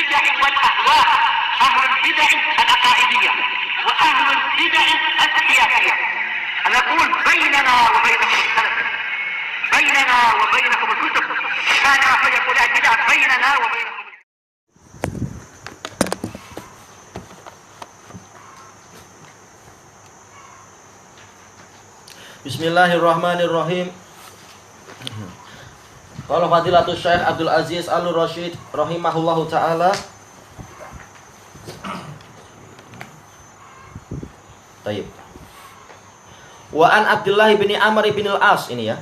البدع والأهواء، أهل البدع العقائدية وأهل البدع السياسية. نقول بيننا وبينكم السلف، بيننا وبينكم الكتب، كان فيقول البدع بيننا وبينكم. Bismillahirrahmanirrahim. Qala Fadilatul Syekh Abdul Aziz Al-Rasyid rahimahullahu taala. Taib. Wa an Abdullah bin Amr bin Al-As ini ya.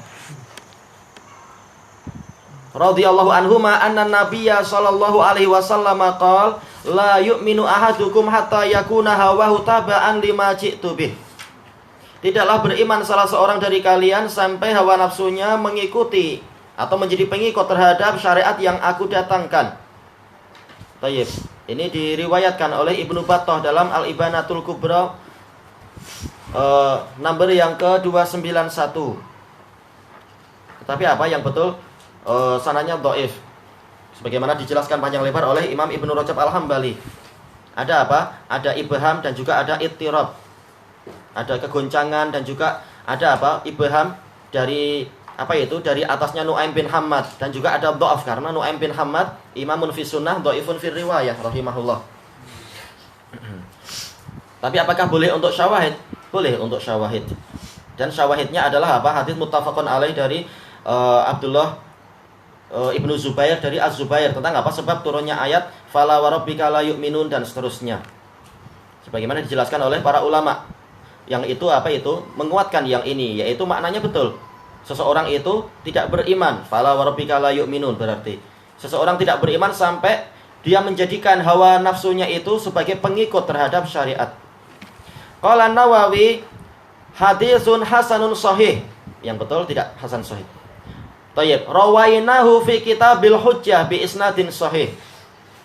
Radhiyallahu anhuma anna Nabiyya sallallahu alaihi wasallam qala la yu'minu ahadukum hatta yakuna hawahu taba'an lima ji'tu bih. Tidaklah beriman salah seorang dari kalian sampai hawa nafsunya mengikuti atau menjadi pengikut terhadap syariat yang aku datangkan. Tayyib. Ini diriwayatkan oleh Ibnu Battah dalam Al-Ibanatul Kubra nomor yang ke-291. Tetapi apa yang betul? Sanadnya dhaif. Sebagaimana dijelaskan panjang lebar oleh Imam Ibnu Rajab Al-Hambali. Ada apa? Ada ibham dan juga ada ittirab. Ada kegoncangan dan juga ada apa? Ibham dari apa itu? Dari atasnya Nu'aim bin Hammad dan juga ada dhaif karena Nu'aim bin Hammad imamun fi sunnah dhaifun fi riwayah rahimahullah. Tapi apakah boleh untuk syawahid? Boleh untuk syawahid. Dan syawahidnya adalah apa? Hadis muttafaqun alaih dari Abdullah Ibnu Zubair dari Az-Zubair tentang apa? Sebab turunnya ayat fala wa rabbika la yu'minun dan seterusnya. Sebagaimana dijelaskan oleh para ulama. Yang itu apa itu? Menguatkan yang ini, yaitu maknanya betul. Seseorang itu tidak beriman, fala wa rabbika la yu'minun, berarti seseorang tidak beriman sampai dia menjadikan hawa nafsunya itu sebagai pengikut terhadap syariat. Qala Nawawi hadisun hasanun sahih. Yang betul tidak hasan sahih. Tayyib, rawainahu fi kitabil hujjah bi isnadin sahih.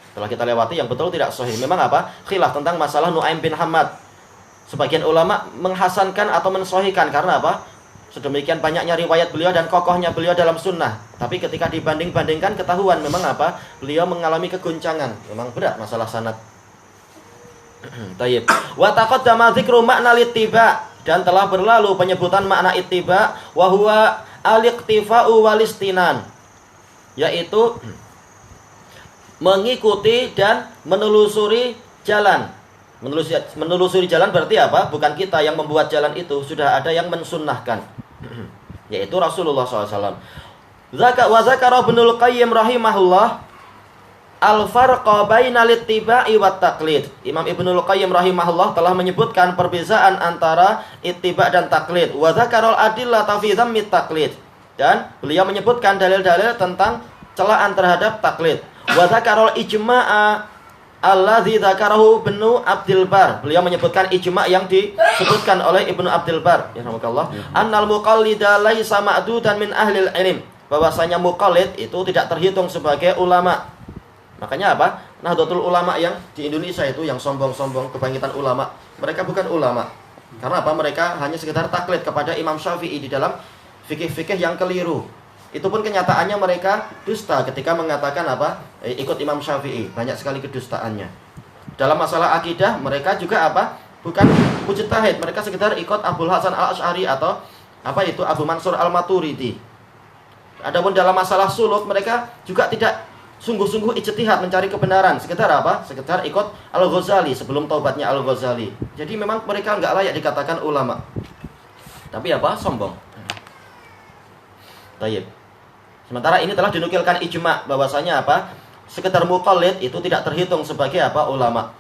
Setelah kita lewati yang betul tidak sahih. Memang apa? Khilaf tentang masalah Nu'aim bin Hammad. Sebagian ulama menghasankan atau mensahihkan karena apa? Sedemikian banyaknya riwayat beliau dan kokohnya beliau dalam sunnah. Tapi ketika dibanding-bandingkan ketahuan memang apa? Beliau mengalami keguncangan. Memang berat masalah sanad. Tayyib. Wa taqaddama dzikru makna littiba, dan telah berlalu penyebutan makna ittiba wa huwa al-iqtifa'u wal istinan, yaitu mengikuti dan menelusuri jalan. Menelusuri jalan berarti apa? Bukan kita yang membuat jalan itu, sudah ada yang mensunnahkan, yaitu Rasulullah SAW. Wa zakara Ibnul Qayyim rahimahullah al-farqa bainal ittiba'i wat taqlid. Imam Ibnul Qayyim rahimahullah telah menyebutkan perbedaan antara ittiba' dan taklid. Wa zakarul adillata fi dhammit taqlid. Dan beliau menyebutkan dalil-dalil tentang celaan terhadap taklid. Wa zakarul ijma'a alladzi dzakarahu Ibnu Abdul Bar. Beliau menyebutkan ijma' yang disebutkan oleh Ibnu Abdul Bar, yarhamukallah, annal muqallida laisa ma'dudan min ahlil ilm. Bahwasanya muqallid itu tidak terhitung sebagai ulama. Makanya apa? Nahdlatul Ulama yang di Indonesia itu yang sombong-sombong kebangkitan ulama, mereka bukan ulama. Karena apa? Mereka hanya sekedar taklid kepada Imam Syafi'i di dalam fikih-fikih yang keliru. Itu pun kenyataannya mereka dusta ketika mengatakan apa? Ikut Imam Syafi'i. Banyak sekali kedustaannya. Dalam masalah akidah mereka juga apa? Bukan mujtahid, mereka sekedar ikut Abul Hasan Al-Asy'ari atau apa itu Abu Mansur Al-Maturidi. Adapun dalam masalah suluk mereka juga tidak sungguh-sungguh ijtihad mencari kebenaran, sekedar apa? Sekedar ikut Al-Ghazali sebelum taubatnya Al-Ghazali. Jadi memang mereka enggak layak dikatakan ulama. Tapi apa? Sombong. Tayyib. Sementara ini telah dinukilkan ijma' bahwasanya apa? Sekedar muqallid itu tidak terhitung sebagai apa? Ulama.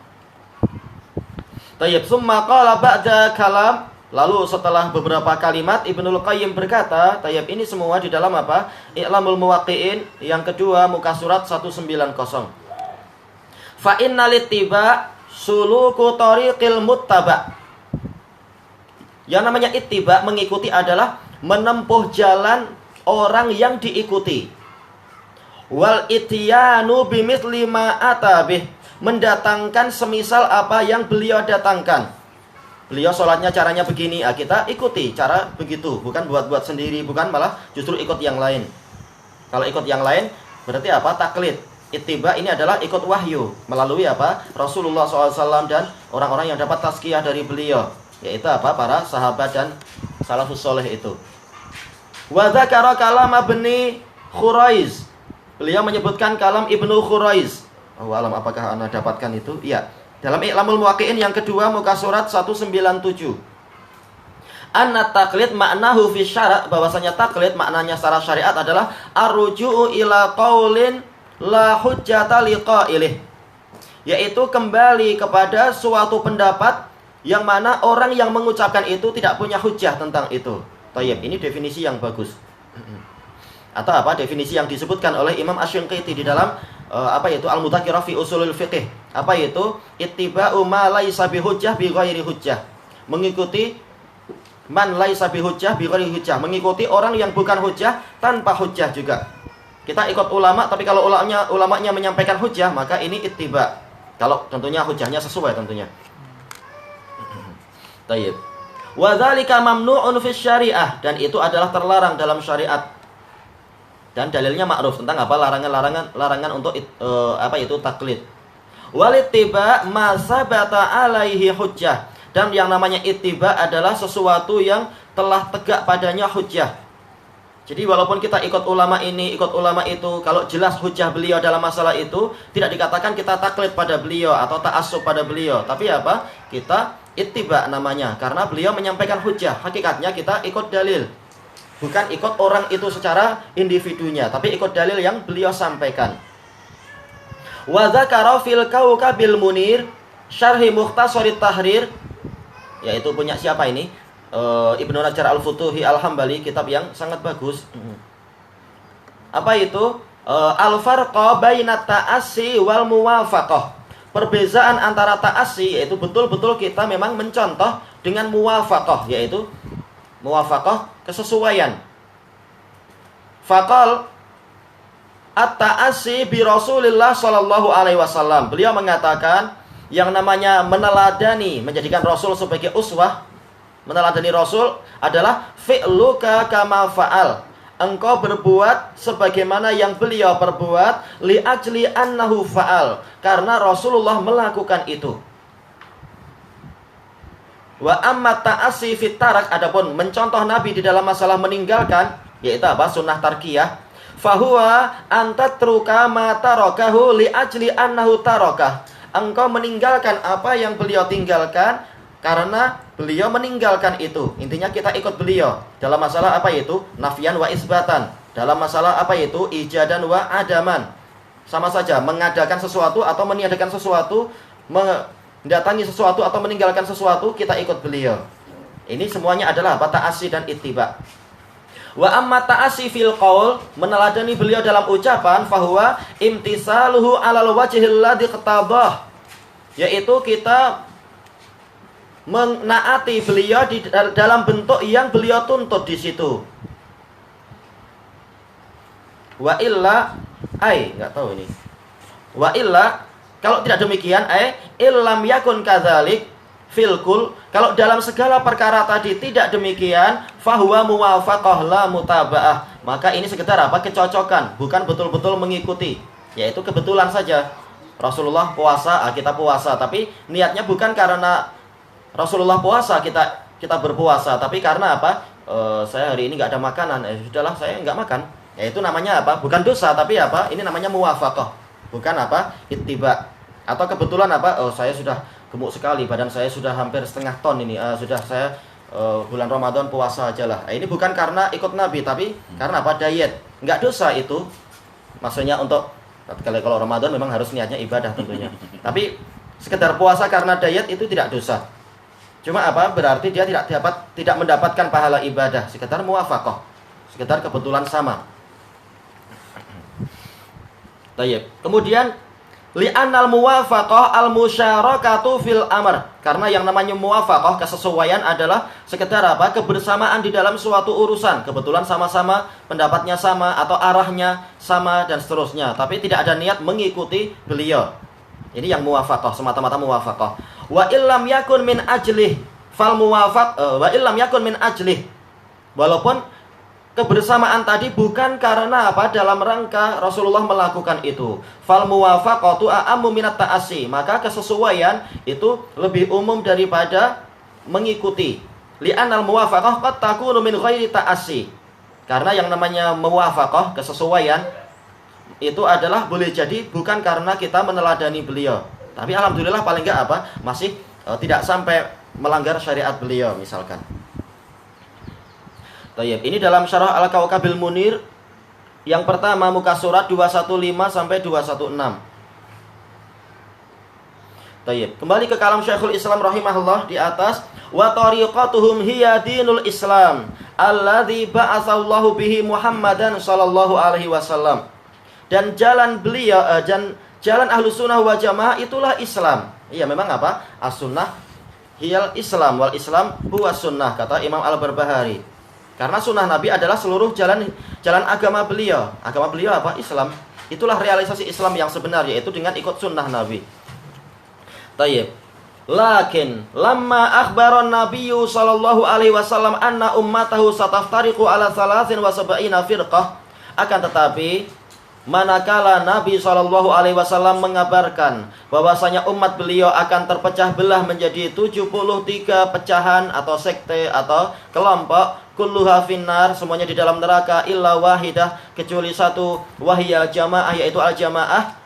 Tayyib. Summa qala ba'da kalam. Lalu setelah beberapa kalimat Ibnul Qayyim berkata, tayyib, ini semua di dalam apa? I'lamul Muwaqqi'in yang kedua muka surat 190. Fa innal ittiba suluku tariqil muttaba. Yang namanya ittiba mengikuti adalah menempuh jalan orang yang diikuti. Wal ityanu bimithli ma atabih, mendatangkan semisal apa yang beliau datangkan. Beliau sholatnya caranya begini, kita ikuti cara begitu, bukan buat-buat sendiri, bukan malah justru ikut yang lain. Kalau ikut yang lain berarti apa? Taklid. Ittiba ini adalah ikut wahyu melalui apa? Rasulullah SAW dan orang-orang yang dapat tazkiyah dari beliau, yaitu apa? Para sahabat dan salafus soleh itu. Wa dzakara kalam Ibnu Khuraiz. Beliau menyebutkan kalam Ibnu Khuraiz. Oh, alam apakah Anda dapatkan itu? Iya. Dalam I'lamul Muwaqqi'in yang kedua muka surat 197. Anna taqlid maknahu fi syara', bahwasanya taklid maknanya secara syariat adalah arruju'u ila qaulin la hujjata liqa'ilih, yaitu kembali kepada suatu pendapat yang mana orang yang mengucapkan itu tidak punya hujjah tentang itu. Thayyib, ini definisi yang bagus. Atau apa? Definisi yang disebutkan oleh Imam Asy-Syanqiti di dalam Al-Mudzakkirah fi Ushulul Fiqh. Apa itu? Ittiba'u ma laisa bihujjah bi ghairi hujjah. Mengikuti man laisa bihujjah bi ghairi hujjah, mengikuti orang yang bukan hujjah tanpa hujjah juga. Kita ikut ulama, tapi kalau ulamanya menyampaikan hujjah, maka ini ittiba. Kalau tentunya hujjahnya sesuai tentunya. Tayyib. Wa dzalika mamnu'un fi syariah, dan itu adalah terlarang dalam syariat. Dan dalilnya ma'ruf tentang apa? Larangan untuk taklid. Wal ittiba ma sabata alaihi hujjah. Dan yang namanya ittiba adalah sesuatu yang telah tegak padanya hujjah. Jadi walaupun kita ikut ulama ini, ikut ulama itu, kalau jelas hujjah beliau dalam masalah itu, tidak dikatakan kita taklid pada beliau atau ta'assub pada beliau. Tapi apa? Kita ittiba namanya, karena beliau menyampaikan hujjah. Hakikatnya kita ikut dalil. Bukan ikut orang itu secara individunya, tapi ikut dalil yang beliau sampaikan. Wa dzakara fil Kawkabil Munir syarhi Mukhtasarit Tahrir, yaitu punya siapa ini? Ibnu Najjar Al-Futuhi Al-Hambali, kitab yang sangat bagus. Apa itu? Al-farqa baina ta'assi wal muwafaqah. Perbezaan antara ta'assi, yaitu betul-betul kita memang mencontoh, dengan muwafaqah, yaitu muwafaqah kesesuaian. Faqal at-ta'assi bi Rasulillah sallallahu alaihi wasallam. Beliau mengatakan yang namanya meneladani, menjadikan Rasul sebagai uswah, meneladani Rasul adalah fi'luka kama fa'al. Engkau berbuat sebagaimana yang beliau perbuat, li ajli annahu fa'al, karena Rasulullah melakukan itu. Wa amma ta'assi fit tarak, adapun mencontoh Nabi di dalam masalah meninggalkan, yaitu apa? Sunnah tarkiyah. Fahuwa antatruka ma tarakahu li ajli annahu tarakah. Engkau meninggalkan apa yang beliau tinggalkan karena beliau meninggalkan itu. Intinya kita ikut beliau dalam masalah apa itu? Nafyan wa isbatan. Dalam masalah apa itu? Ijadan wa adaman. Sama saja, mengadakan sesuatu atau meniadakan sesuatu, mendatangi sesuatu atau meninggalkan sesuatu, kita ikut beliau. Ini semuanya adalah apa? Ta'assi dan ittiba. Wa amma ta'assi fil qaul, meneladani beliau dalam ucapan, fahuwa imtisaluhu alal wajhil ladzi qatadah, yaitu kita menaati beliau di dalam bentuk yang beliau tuntut di situ. Wa illa, enggak tahu ini. Wa illa, kalau tidak demikian, illam yakun kadzalik fil kul, kalau dalam segala perkara tadi tidak demikian, fahuwa muwafaqah la mutaba'ah, maka ini sekedar apa? Kecocokan, bukan betul-betul mengikuti, yaitu kebetulan saja. Rasulullah puasa, kita puasa, tapi niatnya bukan karena Rasulullah puasa kita berpuasa, tapi karena apa? Saya hari ini nggak ada makanan, sudahlah saya nggak makan. Ya itu namanya apa? Bukan dosa, tapi apa? Ini namanya muwafaqah, bukan apa? Ittiba. Atau kebetulan apa? Saya sudah gemuk sekali, badan saya sudah hampir setengah ton ini. Sudah saya bulan Ramadan puasa aja lah. Ini bukan karena ikut Nabi, tapi karena apa? Diet. Nggak dosa itu. Maksudnya untuk kalau Ramadan memang harus niatnya ibadah tentunya. Tapi sekedar puasa karena diet itu tidak dosa. Cuma apa? Berarti dia tidak mendapatkan pahala ibadah, sekedar muwafaqah, sekedar kebetulan sama. Tayyib. Kemudian li'annal muwafaqah al-musyarakatu fil amr, karena yang namanya muwafaqah, kesesuaian, adalah sekedar apa? Kebersamaan di dalam suatu urusan, kebetulan sama-sama, pendapatnya sama atau arahnya sama dan seterusnya, tapi tidak ada niat mengikuti beliau. Ini yang muwafaqah, semata-mata muwafaqah. Wa illam yakun min ajlih fal muwafaq, wa illam yakun min ajlih, walaupun kebersamaan tadi bukan karena apa? Dalam rangka Rasulullah melakukan itu. Fal muwafaqatu a'ammu minat ta'assi. Maka kesesuaian itu lebih umum daripada mengikuti. Li'anal muwafaqah qad takunu min ghairi ta'assi. Karena yang namanya muwafaqah, kesesuaian, itu adalah boleh jadi bukan karena kita meneladani beliau. Tapi alhamdulillah paling enggak apa? Masih tidak sampai melanggar syariat beliau misalkan. Tayyib. Ini dalam Syarah Al-Kaukabil Munir yang pertama muka surat 215 sampai 216. Tayyib. Kembali ke kalam Syekhul Islam rahimahullah di atas, wa tariqatuhum hiya dinul Islam alladzi ba'atsallahu bihi Muhammadan sallallahu alaihi wasallam. Dan jalan beliau jalan Ahlus Sunnah wal Jamaah itulah Islam. Iya, memang apa? As-sunnah hiyal Islam wal Islam huwa sunnah, kata Imam Al-Barbahari. Karena sunnah Nabi adalah seluruh jalan agama beliau. Agama beliau apa? Islam. Itulah realisasi Islam yang sebenar, yaitu dengan ikut sunnah Nabi. Tayyib. Lakin lamma akhbaron Nabiyyu sallallahu alaihi wasallam anna ummatahu sataftariqu ala 73 firqah. Akan tetapi manakala Nabi sallallahu alaihi wasallam mengabarkan bahwasanya umat beliau akan terpecah belah menjadi 73 pecahan atau sekte atau kelompok, kulluha finnar, semuanya di dalam neraka, illa wahidah, kecuali satu, wahiyal jamaah, yaitu al-jamaah.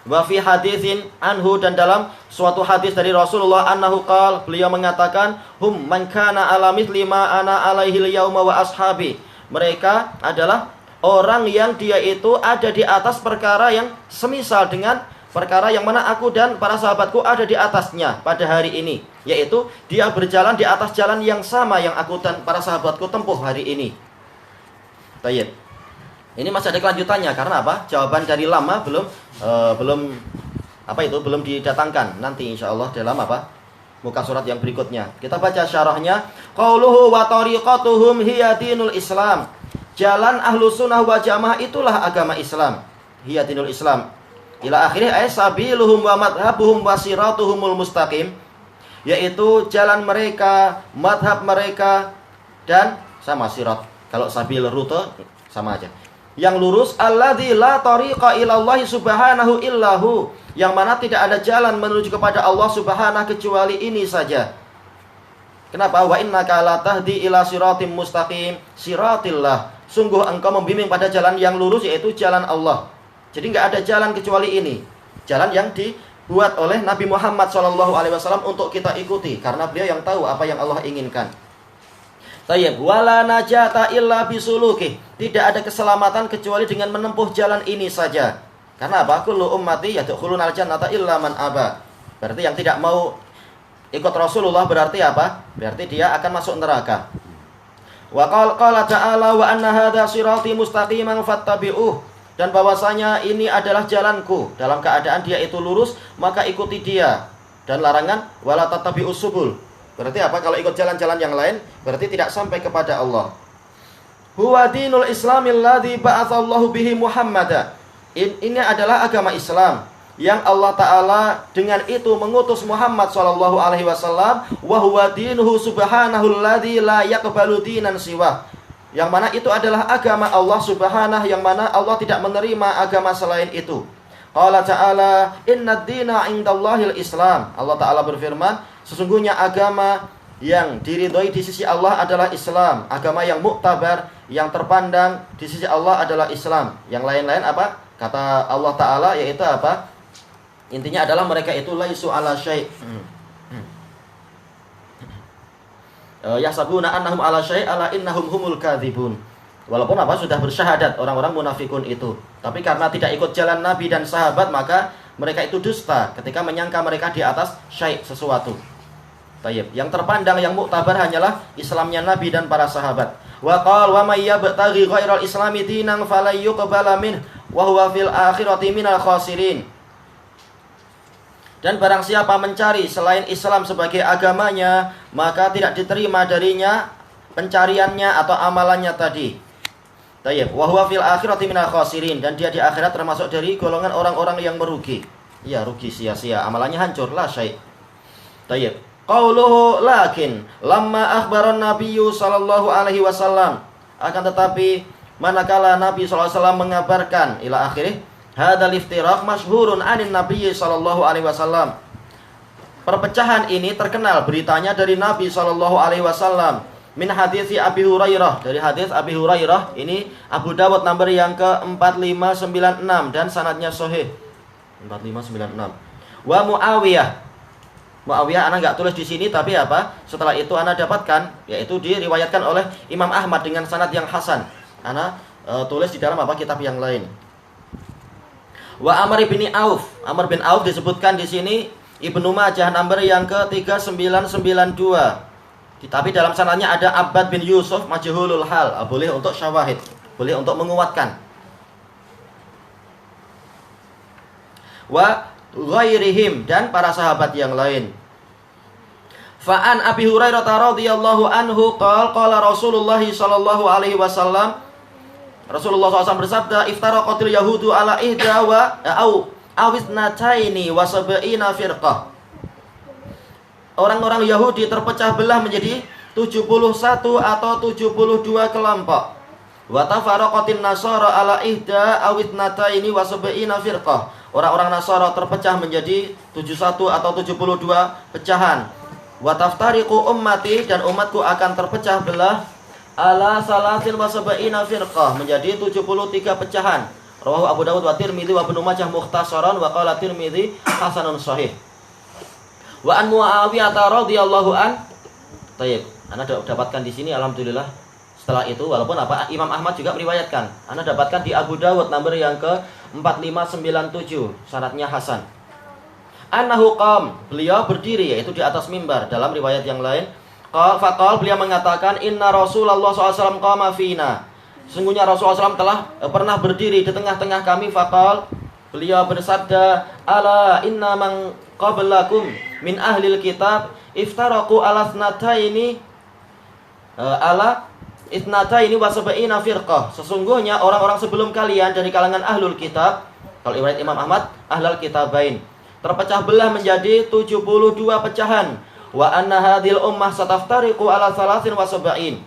Wa fi haditsin anhu, dan dalam suatu hadis dari Rasulullah annahu qala, beliau mengatakan, hum man kana ala mithli ma ana alaihi al-yauma wa ashabi. Mereka adalah orang yang dia itu ada di atas perkara yang semisal dengan perkara yang mana aku dan para sahabatku ada di atasnya pada hari ini, yaitu dia berjalan di atas jalan yang sama yang aku dan para sahabatku tempuh hari ini. Tayyib. Ini masih ada kelanjutannya karena apa? Jawaban dari lama belum didatangkan. Nanti insyaallah dalam apa? Muka surat yang berikutnya. Kita baca syarahnya. Qauluhu wa tariqatuhum hiya dinul Islam. Jalan Ahlus Sunnah wal Jamaah itulah agama Islam. Hiya dinul Islam. Ila akhirih ay sabiluhum wa madhabuhum wa siratuhumul mustaqim, yaitu jalan mereka, madhab mereka, dan sama sirat. Kalau sabil rute sama aja. Yang lurus, alladzi la tariqa ilallahi subhanahu illahu, yang mana tidak ada jalan menuju kepada Allah subhanahu kecuali ini saja. Kenapa? Wa innaka la tahdi ila siratim mustaqim, siratillah. Sungguh engkau membimbing pada jalan yang lurus, yaitu jalan Allah. Jadi nggak ada jalan kecuali ini. Jalan yang dibuat oleh Nabi Muhammad SAW untuk kita ikuti. Karena beliau yang tahu apa yang Allah inginkan. Tayyib. Wala najata illa bisuluki. Tidak ada keselamatan kecuali dengan menempuh jalan ini saja. Karena apa? Kullu ummati yadkhulunal jannata illa man aba. Berarti yang tidak mau ikut Rasulullah berarti apa? Berarti dia akan masuk neraka. Wa qala ta'ala wa anna hadza sirati mustaqiman fattabi'uh. Dan bahwasanya ini adalah jalanku, dalam keadaan dia itu lurus, maka ikuti dia. Dan larangan wala tattabi'us subul. Berarti apa? Kalau ikut jalan-jalan yang lain, berarti tidak sampai kepada Allah. Huwa dinul Islamil ladzi ba'atsallahu bihi Muhammadan. Ini adalah agama Islam yang Allah Ta'ala dengan itu mengutus Muhammad sallallahu alaihi wasallam, wa huwa dinuhu subhanahu alladzi la yaqbalu dinan siwah. Yang mana itu adalah agama Allah subhanahu, yang mana Allah tidak menerima agama selain itu. Qala ta'ala inna ad-dina 'indallahil Islam. Allah Ta'ala berfirman, sesungguhnya agama yang diridhoi di sisi Allah adalah Islam. Agama yang muktabar, yang terpandang di sisi Allah adalah Islam. Yang lain-lain apa? Kata Allah Ta'ala yaitu apa? Intinya adalah mereka itu laisu ala syai'. Yahsabuna annahum ala syai' ala innahum humul kadzibun. Walaupun apa sudah bersyahadat orang-orang munafikun itu, tapi karena tidak ikut jalan Nabi dan sahabat, maka mereka itu dusta ketika menyangka mereka di atas syai' sesuatu. Tayyib. Yang terpandang yang muktabar hanyalah Islamnya Nabi dan para sahabat. Wa qala wa may yabtaghi ghairal islami dinan falan yuqbala min wa huwa fil akhirati minal khasirin. Dan barang siapa mencari selain Islam sebagai agamanya, maka tidak diterima darinya pencariannya atau amalannya tadi. Tayyib. Wa huwa fil akhirati minal khasirin, dan dia di akhirat termasuk dari golongan orang-orang yang merugi. Ya, rugi sia-sia, amalannya hancur la syai'. Tayyib. Qauluhu lakin lamma akhbaran Nabiyyu sallallahu alaihi wasallam Akan tetapi manakala Nabi SAW mengabarkan ila akhirih, hadzal iftiraq masyhurun anin Nabi sallallahu alaihi wasallam. Perpecahan ini terkenal beritanya dari Nabi sallallahu alaihi wasallam. Min hadis Abi Hurairah, dari hadis Abi Hurairah, ini Abu Dawud nomor yang ke-4596 dan sanadnya sahih. 4596. Wa Muawiyah. Muawiyah ana enggak tulis di sini, tapi apa? Setelah itu ana dapatkan, yaitu diriwayatkan oleh Imam Ahmad dengan sanad yang hasan. Ana tulis di dalam apa? Kitab yang lain. Wa Amr bin Auf. Amr bin Auf disebutkan di sini Ibnu Majah nomor yang ke-3992. Tapi dalam sanadnya ada Abbad bin Yusuf majhulul hal. Boleh untuk syawahid, boleh untuk menguatkan. Wa ghairihim, dan para sahabat yang lain. Fa'an Abi Hurairah radhiyallahu anhu qala Rasulullah sallallahu alaihi wasallam, Rasulullah SAW bersabda, iftaraqatil yahudu ala ihda wa awisnataini wa sab'ina firqah. Orang-orang Yahudi terpecah belah menjadi 71 atau 72 kelompok. Wa tafaraqatin nasara ala ihda awitnataini wa sab'ina firqah. Orang-orang Nasara terpecah menjadi 71 atau 72 pecahan. Wa taftariqu ummati, dan umatku akan terpecah belah ala salasin wa sab'ina firqah, menjadi 73 pecahan. Rawahu Abu Dawud wa Tirmidzi wa Ibnu Majah mukhtasaran wa qala Tirmidzi hasanun sahih. Wa an Muawiyah radhiyallahu an. Baik, Anda dapatkan di sini alhamdulillah. Setelah itu walaupun apa Imam Ahmad juga meriwayatkan, Anda dapatkan di Abu Dawud nomor yang ke-4597, syaratnya hasan. Annahu qam, beliau berdiri yaitu di atas mimbar. Dalam riwayat yang lain, faqal, beliau mengatakan, inna Rasulullah SAW qama fina. Sungguhnya Rasulullah SAW telah pernah berdiri di tengah-tengah kami. Faqal, beliau bersabda, ala inna man qablakum min ahlil kitab iftaraqu ala thnataini ala ithnataini wa sab'ina firqah. Sesungguhnya orang-orang sebelum kalian dari kalangan ahlul kitab, kalau riwayat Imam Ahmad ahlul kitabain, terpecah belah menjadi 72 pecahan. Wa anna hadhil ummah sataftariqu ala salasin wa sab'in.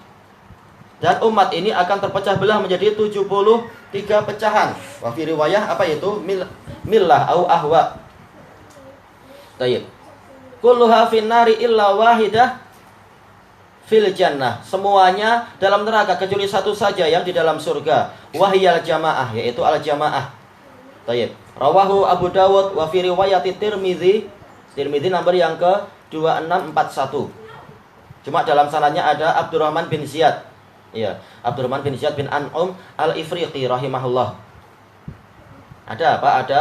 Dan umat ini akan terpecah belah menjadi 73 pecahan. Wa fi riwayah apa itu? Millah au ahwa. Baik. Kulluha finnari illa wahidah fil jannah. Semuanya dalam neraka kecuali satu saja yang di dalam surga. Wahiyal jamaah, yaitu al jamaah. Baik. Rawahu Abu Dawud wa fi riwayati Tirmidzi. Tirmidzi nomor yang ke-2641. Cuma dalam sanadnya ada Abdurrahman bin Ziyad. Iya, Abdurrahman bin Ziyad bin An'um al-Ifriqi rahimahullah. Ada apa? Ada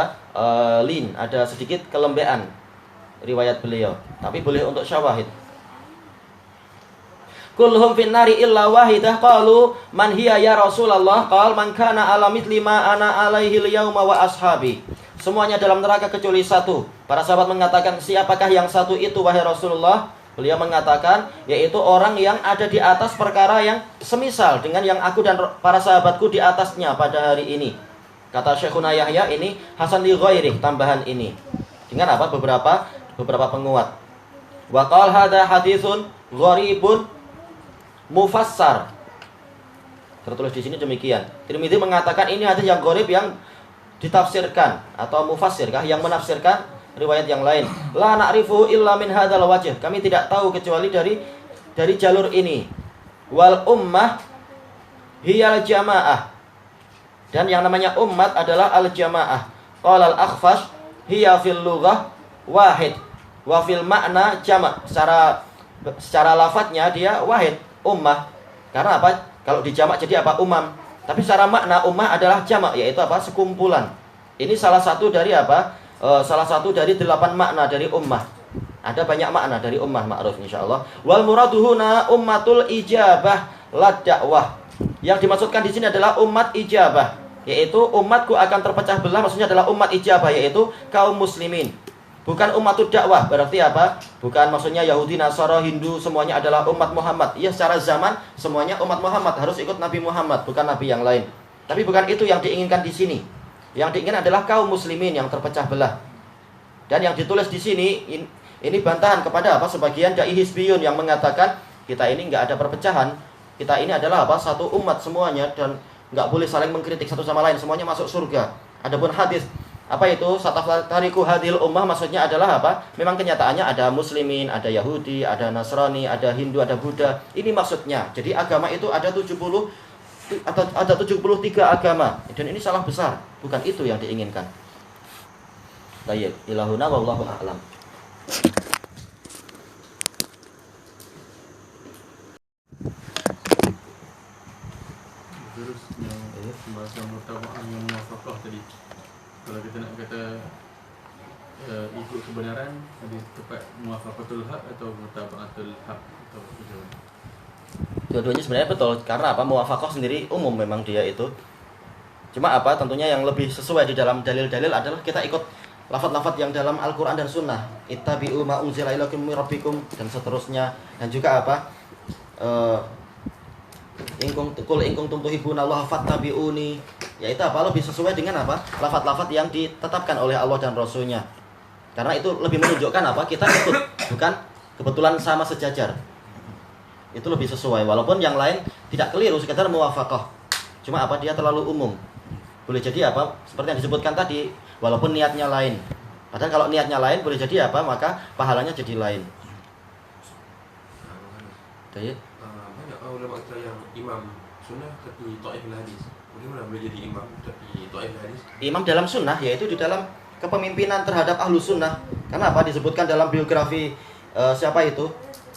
lin, ada sedikit kelembean riwayat beliau, tapi boleh untuk syawahid. Kulluhum fin nari illa wahidah. Qalu man hiya ya Rasulullah? Qal man kana ala mithli ma ana alaihi al-yauma wa ashabi. Semuanya dalam neraka kecuali satu. Para sahabat mengatakan, siapakah yang satu itu wahai Rasulullah? Beliau mengatakan, yaitu orang yang ada di atas perkara yang semisal dengan yang aku dan para sahabatku di atasnya pada hari ini. Kata Syekhuna Yahya, ini hasan li ghairih, tambahan ini dengan apa? Beberapa penguat. Wa qala hadza haditsun gharibun mufassar. Tertulis di sini demikian. Tirmidzi mengatakan ini hadis yang gharib, yang ditafsirkan atau mufassirkah, yang menafsirkan riwayat yang lain. La na'rifu illa min hadzal wajh. Kami tidak tahu kecuali dari jalur ini. Wal ummah hiyal jamaah. Dan yang namanya umat adalah al jamaah. Qala al Akhfash hiya fil lughah wahid wa fil makna jama'. Secara lafadznya dia wahid, ummah. Karena apa? Kalau dijamak jadi apa? Umam. Tapi secara makna ummah adalah jamak, yaitu apa? Sekumpulan. Ini salah satu dari apa? Salah satu dari 8 makna dari ummah. Ada banyak makna dari ummah, ma'ruf insyaallah. Wal muraduhuna ummatul ijabah la dakwah. Yang dimaksudkan di sini adalah umat ijabah, yaitu umatku akan terpecah belah, maksudnya adalah umat ijabah, yaitu kaum muslimin. Bukan umatud dakwah, berarti apa? Bukan maksudnya Yahudi, Nasara, Hindu semuanya adalah umat Muhammad. Iya, secara zaman semuanya umat Muhammad, harus ikut Nabi Muhammad, bukan nabi yang lain. Tapi bukan itu yang diinginkan di sini. Yang diinginkan adalah kaum muslimin yang terpecah belah. Dan yang ditulis di sini ini bantahan kepada apa? Sebagian dai hizbiyun yang mengatakan kita ini enggak ada perpecahan. kita ini adalah apa? Satu umat semuanya dan nggak boleh saling mengkritik satu sama lain, semuanya masuk surga. Adapun hadis apa itu satafariku hadil ummah maksudnya adalah apa? Memang kenyataannya ada muslimin, ada Yahudi, ada Nasrani, ada Hindu, ada Buddha. Ini maksudnya. Jadi agama itu ada 73 agama dan ini salah besar, bukan itu yang diinginkan. Baik, ilahuna wallahu a'lam. Terus yang bahasa mutaba'ah yang muwafaqah tadi. Kalau kita nak kata ikut kebenaran, ada tepat muwafaqatul haq atau mutaba'atul haq atau macam. Dua-duanya sebenarnya betul karena apa? Muwafaqah sendiri umum memang dia itu. Cuma apa? Tentunya yang lebih sesuai di dalam dalil-dalil adalah kita ikut lafaz-lafaz yang dalam Al-Qur'an dan Sunnah. Ittabi'u ma unzila ilaikum min rabbikum dan seterusnya. Dan juga apa? In kuntum tuhibbunallaha fattabi'uni. Yaitu apa? Lebih sesuai dengan apa? Lafaz-lafaz yang ditetapkan oleh Allah dan Rasulnya. Karena itu lebih menunjukkan apa? Kita ikut, bukan kebetulan sama sejajar. Itu lebih sesuai. Walaupun yang lain tidak keliru, sekedar muwafaqah. Cuma apa? Dia terlalu umum. Boleh jadi apa? Seperti yang disebutkan tadi, walaupun niatnya lain. Padahal kalau niatnya lain, boleh jadi apa? Maka pahalanya jadi lain. Jadi banyak ulama kita yang imam sunnah tapi ta'if hadis. Bagaimana boleh jadi imam tapi ta'if hadis? imam dalam sunnah yaitu di dalam kepemimpinan terhadap ahlu sunnah. Karena apa? Disebutkan dalam biografi siapa itu?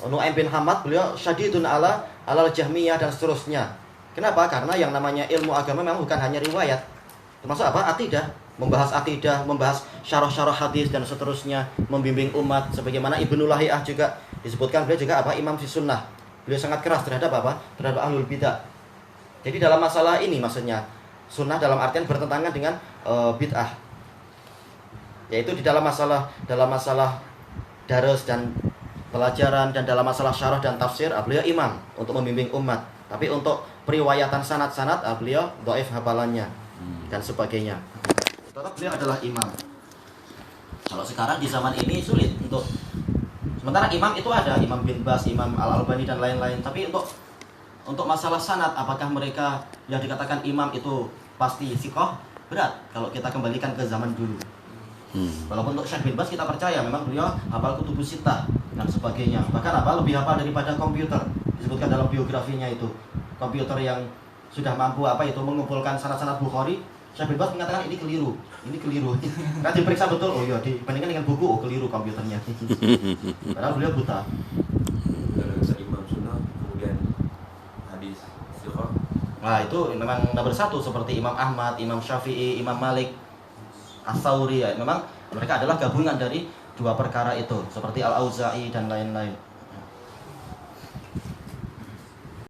Nu'aim bin Hamad, beliau syadidun alal jahmiyah dan seterusnya. Kenapa? Karena yang namanya ilmu agama memang bukan hanya riwayat. Termasuk apa? Akidah. Membahas syarah-syarah hadis dan seterusnya, membimbing umat. Sebagaimana Ibnu Lahiyah juga disebutkan, beliau juga apa? Imam fi sunnah. Beliau sangat keras terhadap apa? Terhadap ahlul bidah. Jadi dalam masalah ini maksudnya sunnah dalam artian bertentangan dengan bid'ah. Yaitu di dalam masalah daras dan pelajaran dan dalam masalah syarah dan tafsir, beliau imam untuk membimbing umat. Tapi untuk periwayatan sanad-sanad, beliau dhaif hafalannya dan sebagainya. Tetap beliau adalah imam. Kalau sekarang di zaman ini sulit untuk. Sementara imam itu ada, Imam bin Bas, Imam Al-Albani dan lain-lain. Tapi untuk masalah sanad, apakah mereka yang dikatakan imam itu pasti siqah? Berat kalau kita kembalikan ke zaman dulu. Walaupun untuk Syekh bin Bas kita percaya memang beliau hafal kutubus sittah dan sebagainya. Bahkan apa? Lebih hafal daripada komputer. Disebutkan dalam biografinya itu. Komputer yang sudah mampu apa itu mengumpulkan sanad-sanad Bukhari. Syekh bin Bas mengatakan ini keliru. Kan diperiksa betul. Oh iya, dibandingkan dengan buku, oh keliru komputernya. Padahal beliau buta. Kalau kita imam sunnah kemudian hadis siqah. Nah itu memang nomor satu seperti Imam Ahmad, Imam Syafi'i, Imam Malik, As-Sauri ya. Memang mereka adalah gabungan dari dua perkara itu seperti Al-Auza'i dan lain-lain.